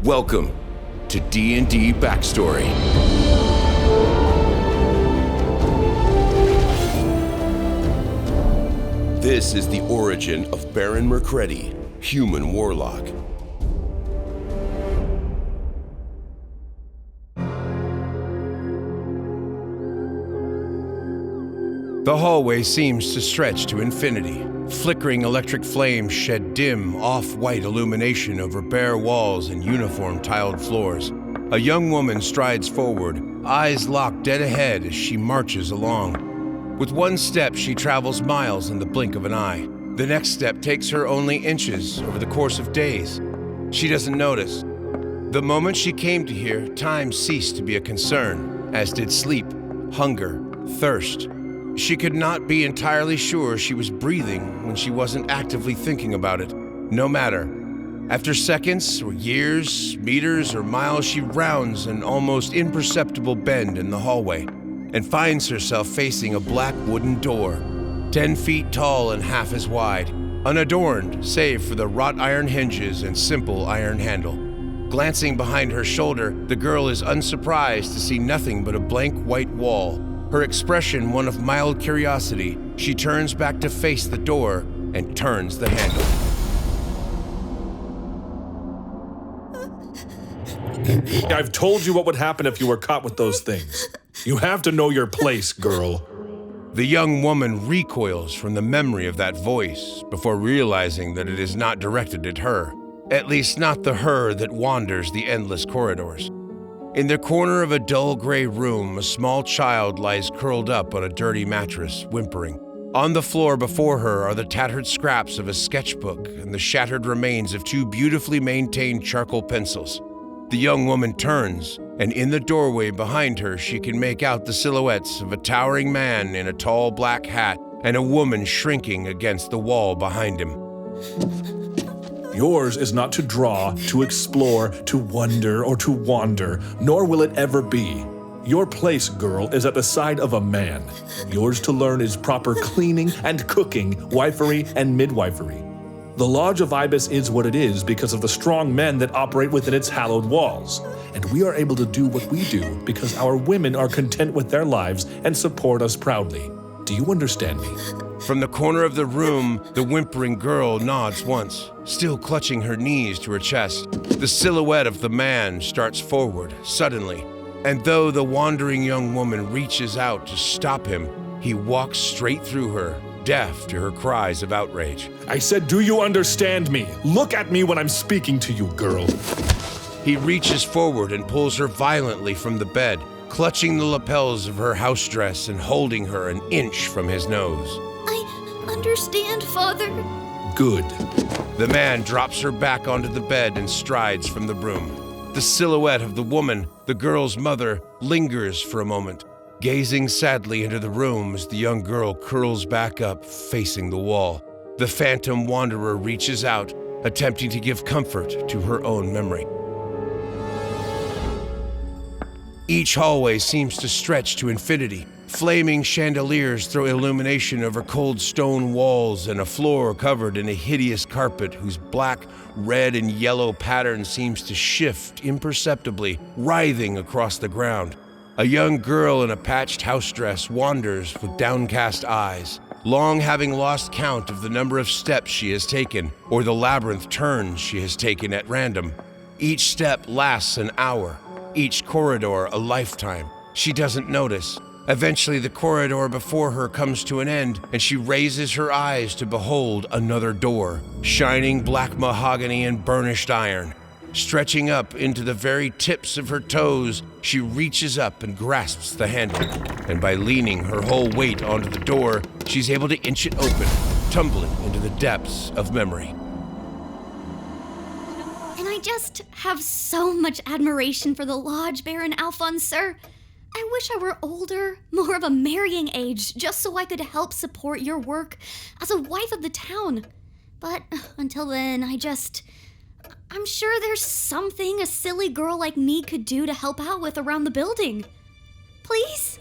Welcome to D&D Backstory. This is the origin of Baron Mercredi, human warlock. The hallway seems to stretch to infinity. Flickering electric flames shed dim, off-white illumination over bare walls and uniform-tiled floors. A young woman strides forward, eyes locked dead ahead as she marches along. With one step, she travels miles in the blink of an eye. The next step takes her only inches over the course of days. She doesn't notice. The moment she came to here, time ceased to be a concern, as did sleep, hunger, thirst. She could not be entirely sure she was breathing when she wasn't actively thinking about it. No matter. After seconds, or years, meters, or miles, she rounds an almost imperceptible bend in the hallway and finds herself facing a black wooden door, 10 feet tall and half as wide, unadorned save for the wrought iron hinges and simple iron handle. Glancing behind her shoulder, the girl is unsurprised to see nothing but a blank white wall. Her expression one of mild curiosity, she turns back to face the door and turns the handle. I've told you what would happen if you were caught with those things. You have to know your place, girl. The young woman recoils from the memory of that voice before realizing that it is not directed at her, at least not the her that wanders the endless corridors. In the corner of a dull gray room, a small child lies curled up on a dirty mattress, whimpering. On the floor before her are the tattered scraps of a sketchbook and the shattered remains of 2 beautifully maintained charcoal pencils. The young woman turns, and in the doorway behind her she can make out the silhouettes of a towering man in a tall black hat and a woman shrinking against the wall behind him. Yours is not to draw, to explore, to wonder, or to wander, nor will it ever be. Your place, girl, is at the side of a man. Yours to learn is proper cleaning and cooking, wifery and midwifery. The Lodge of Ibis is what it is because of the strong men that operate within its hallowed walls. And we are able to do what we do because our women are content with their lives and support us proudly. Do you understand me? From the corner of the room, the whimpering girl nods once, still clutching her knees to her chest. The silhouette of the man starts forward, suddenly, and though the wandering young woman reaches out to stop him, he walks straight through her, deaf to her cries of outrage. I said, do you understand me? Look at me when I'm speaking to you, girl. He reaches forward and pulls her violently from the bed, clutching the lapels of her house dress and holding her an inch from his nose. I understand, Father. Good. The man drops her back onto the bed and strides from the room. The silhouette of the woman, the girl's mother, lingers for a moment, gazing sadly into the room as the young girl curls back up, facing the wall. The phantom wanderer reaches out, attempting to give comfort to her own memory. Each hallway seems to stretch to infinity. Flaming chandeliers throw illumination over cold stone walls and a floor covered in a hideous carpet whose black, red, and yellow pattern seems to shift imperceptibly, writhing across the ground. A young girl in a patched house dress wanders with downcast eyes, long having lost count of the number of steps she has taken or the labyrinth turns she has taken at random. Each step lasts an hour. Each corridor a lifetime. She doesn't notice. Eventually, the corridor before her comes to an end, and she raises her eyes to behold another door, shining black mahogany and burnished iron. Stretching up into the very tips of her toes, she reaches up and grasps the handle, and by leaning her whole weight onto the door, she's able to inch it open, tumbling into the depths of memory. I just have so much admiration for the Lodge, Baron Alphonse, sir. I wish I were older, more of a marrying age, just so I could help support your work as a wife of the town. But until then, I'm sure there's something a silly girl like me could do to help out with around the building. Please?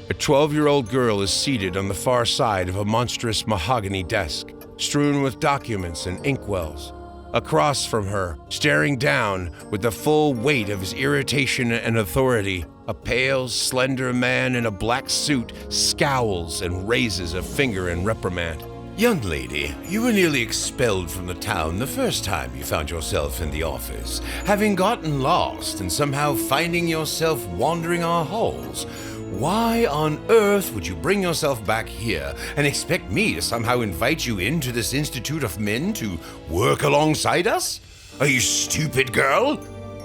A 12-year-old girl is seated on the far side of a monstrous mahogany desk, strewn with documents and inkwells. Across from her, staring down with the full weight of his irritation and authority, a pale, slender man in a black suit scowls and raises a finger in reprimand. Young lady, you were nearly expelled from the town the first time you found yourself in the office, having gotten lost and somehow finding yourself wandering our halls. Why on earth would you bring yourself back here and expect me to somehow invite you into this Institute of Men to work alongside us? Are you stupid, girl?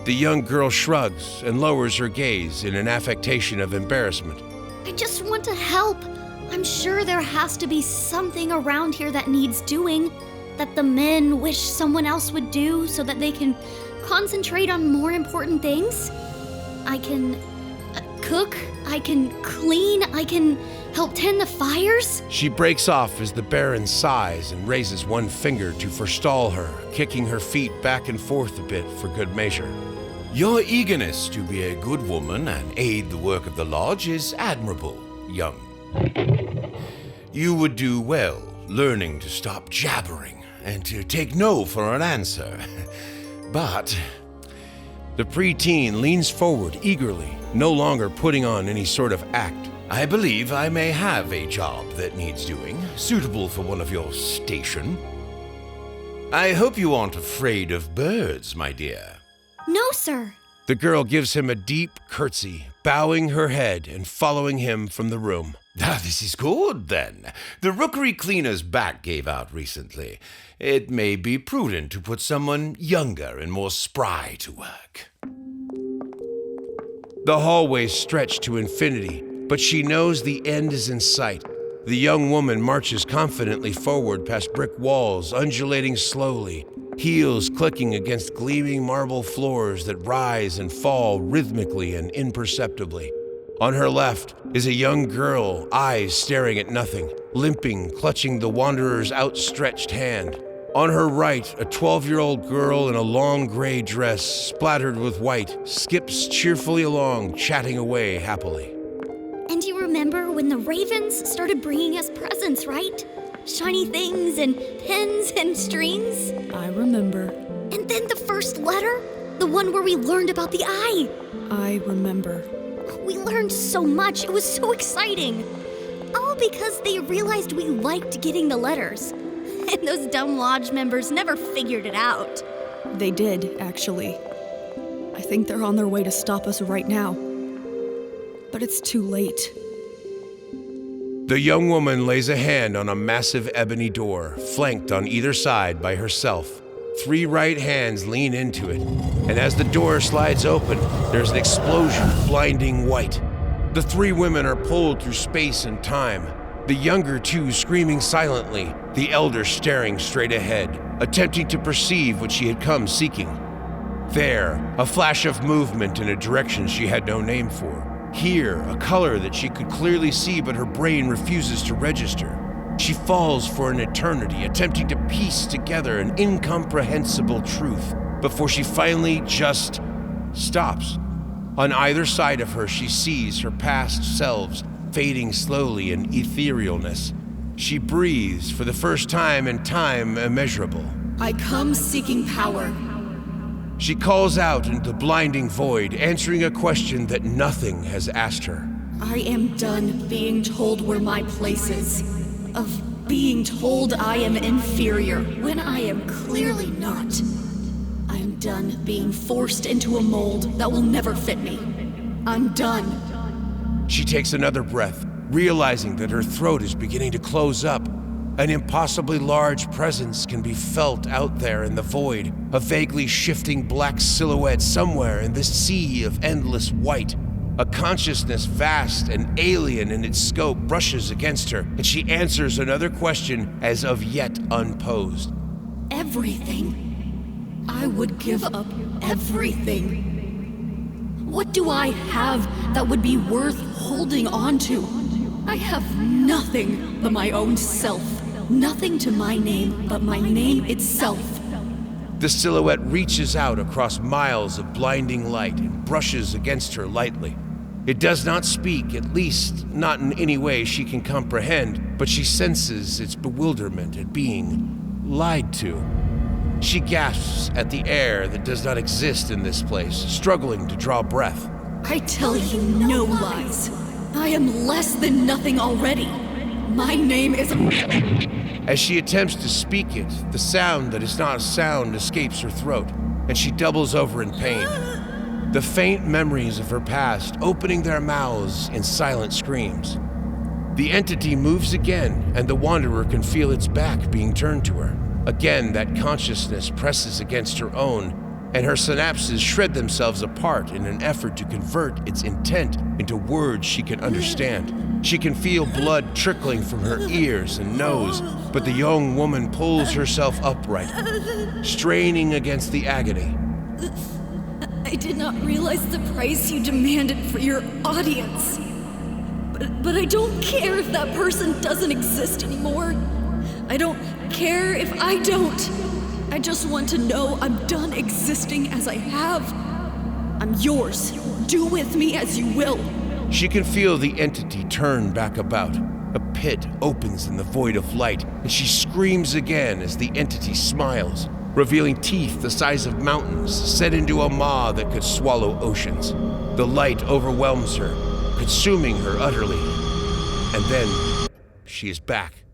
The young girl shrugs and lowers her gaze in an affectation of embarrassment. I just want to help. I'm sure there has to be something around here that needs doing, that the men wish someone else would do so that they can concentrate on more important things. I can cook, I can clean, I can help tend the fires. She breaks off as the Baron sighs and raises one finger to forestall her, kicking her feet back and forth a bit for good measure. Your eagerness to be a good woman and aid the work of the lodge is admirable, young. You would do well learning to stop jabbering and to take no for an answer. But the preteen leans forward eagerly, no longer putting on any sort of act. I believe I may have a job that needs doing, suitable for one of your station. I hope you aren't afraid of birds, my dear. No, sir. The girl gives him a deep curtsy, bowing her head and following him from the room. Ah, this is good, then. The rookery cleaner's back gave out recently. It may be prudent to put someone younger and more spry to work. The hallways stretch to infinity, but she knows the end is in sight. The young woman marches confidently forward past brick walls, undulating slowly, heels clicking against gleaming marble floors that rise and fall rhythmically and imperceptibly. On her left is a young girl, eyes staring at nothing, limping, clutching the wanderer's outstretched hand. On her right, a 12-year-old girl in a long gray dress, splattered with white, skips cheerfully along, chatting away happily. And you remember when the ravens started bringing us presents, right? Shiny things and pens and strings? I remember. And then the first letter? The one where we learned about the eye? I remember. We learned so much. It was so exciting. All because they realized we liked getting the letters. And those dumb lodge members never figured it out. They did, actually. I think they're on their way to stop us right now. But it's too late. The young woman lays a hand on a massive ebony door, flanked on either side by herself. 3 right hands lean into it, and as the door slides open, there's an explosion of blinding white. The 3 women are pulled through space and time, the younger 2 screaming silently, the elder staring straight ahead, attempting to perceive what she had come seeking. There, a flash of movement in a direction she had no name for. Here, a color that she could clearly see, but her brain refuses to register. She falls for an eternity, attempting to piece together an incomprehensible truth, before she finally just stops. On either side of her, she sees her past selves fading slowly in etherealness. She breathes for the first time in time immeasurable. I come seeking power. She calls out into the blinding void, answering a question that nothing has asked her. I am done being told where my place is. Of being told I am inferior when I am clearly not. I am done being forced into a mold that will never fit me. I'm done. She takes another breath, realizing that her throat is beginning to close up. An impossibly large presence can be felt out there in the void, a vaguely shifting black silhouette somewhere in this sea of endless white. A consciousness vast and alien in its scope brushes against her, and she answers another question as of yet unposed. Everything. I would give up everything. What do I have that would be worth holding on to? I have nothing but my own self. Nothing to my name but my name itself. The silhouette reaches out across miles of blinding light and brushes against her lightly. It does not speak, at least not in any way she can comprehend, but she senses its bewilderment at being lied to. She gasps at the air that does not exist in this place, struggling to draw breath. I tell you no lies. I am less than nothing already. My name is... As she attempts to speak it, the sound that is not a sound escapes her throat, and she doubles over in pain. The faint memories of her past opening their mouths in silent screams. The entity moves again, and the wanderer can feel its back being turned to her. Again, that consciousness presses against her own, and her synapses shred themselves apart in an effort to convert its intent into words she can understand. She can feel blood trickling from her ears and nose, but the young woman pulls herself upright, straining against the agony. I did not realize the price you demanded for your audience. But I don't care if that person doesn't exist anymore. I don't care if I don't. I just want to know I'm done existing as I have. I'm yours. Do with me as you will. She can feel the entity turn back about. A pit opens in the void of light, and she screams again as the entity smiles, revealing teeth the size of mountains set into a maw that could swallow oceans. The light overwhelms her, consuming her utterly. And then she is back.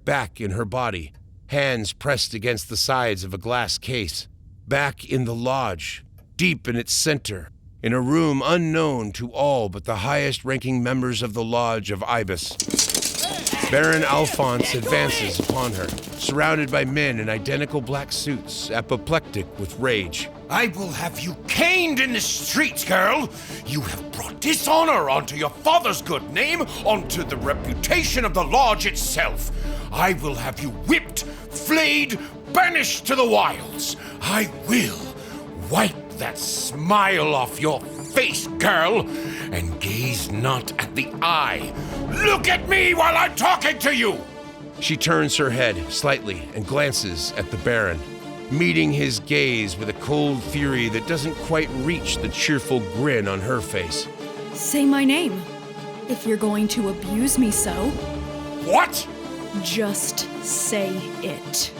Back in her body, hands pressed against the sides of a glass case. Back in the lodge, deep in its center, in a room unknown to all but the highest-ranking members of the Lodge of Ibis. Baron Alphonse advances upon her, surrounded by men in identical black suits, apoplectic with rage. I will have you caned in the streets, girl! You have brought dishonor onto your father's good name, onto the reputation of the Lodge itself. I will have you whipped, flayed, banished to the wilds. I will wipe that smile off your face, girl, and gaze not at the eye. Look at me while I'm talking to you! She turns her head slightly and glances at the Baron, meeting his gaze with a cold fury that doesn't quite reach the cheerful grin on her face. Say my name. If you're going to abuse me so. What? Just say it.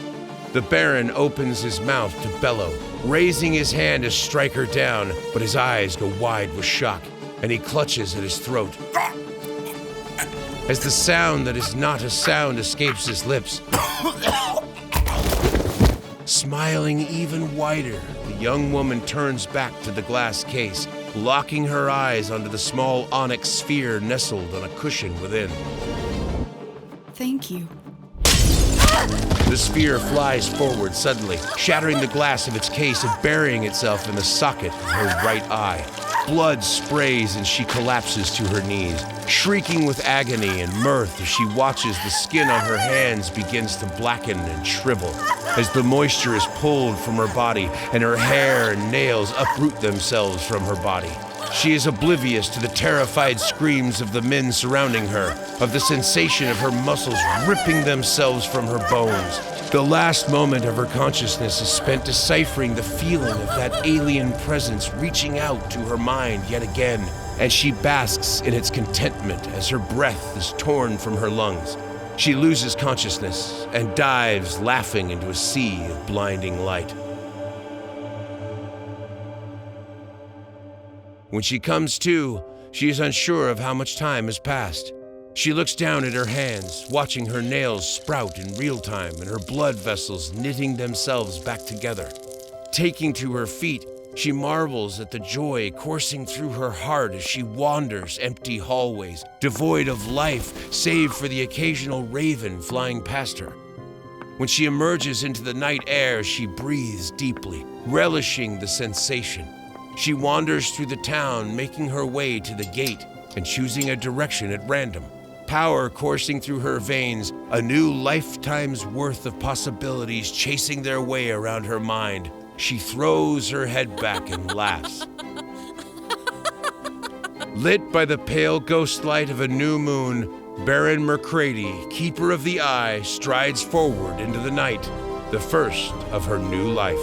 The Baron opens his mouth to bellow, raising his hand to strike her down, but his eyes go wide with shock, and he clutches at his throat. As the sound that is not a sound escapes his lips, smiling even wider, the young woman turns back to the glass case, locking her eyes onto the small onyx sphere nestled on a cushion within. Thank you. The sphere flies forward suddenly, shattering the glass of its case and burying itself in the socket of her right eye. Blood sprays and she collapses to her knees, shrieking with agony and mirth as she watches the skin on her hands begins to blacken and shrivel, as the moisture is pulled from her body and her hair and nails uproot themselves from her body. She is oblivious to the terrified screams of the men surrounding her, of the sensation of her muscles ripping themselves from her bones. The last moment of her consciousness is spent deciphering the feeling of that alien presence reaching out to her mind yet again, and she basks in its contentment as her breath is torn from her lungs. She loses consciousness and dives laughing into a sea of blinding light. When she comes to, she is unsure of how much time has passed. She looks down at her hands, watching her nails sprout in real time and her blood vessels knitting themselves back together. Taking to her feet, she marvels at the joy coursing through her heart as she wanders empty hallways, devoid of life save for the occasional raven flying past her. When she emerges into the night air, she breathes deeply, relishing the sensation. She wanders through the town, making her way to the gate and choosing a direction at random. Power coursing through her veins, a new lifetime's worth of possibilities chasing their way around her mind. She throws her head back and laughs. Lit by the pale ghost light of a new moon, Baron Mercredi, Keeper of the Eye, strides forward into the night, the first of her new life.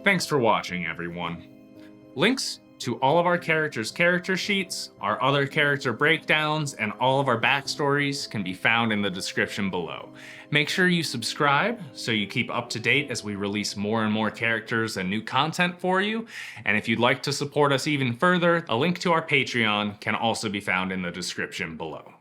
Thanks for watching, everyone. Links to all of our characters' character sheets, our other character breakdowns, and all of our backstories can be found in the description below. Make sure you subscribe so you keep up to date as we release more and more characters and new content for you. And if you'd like to support us even further, a link to our Patreon can also be found in the description below.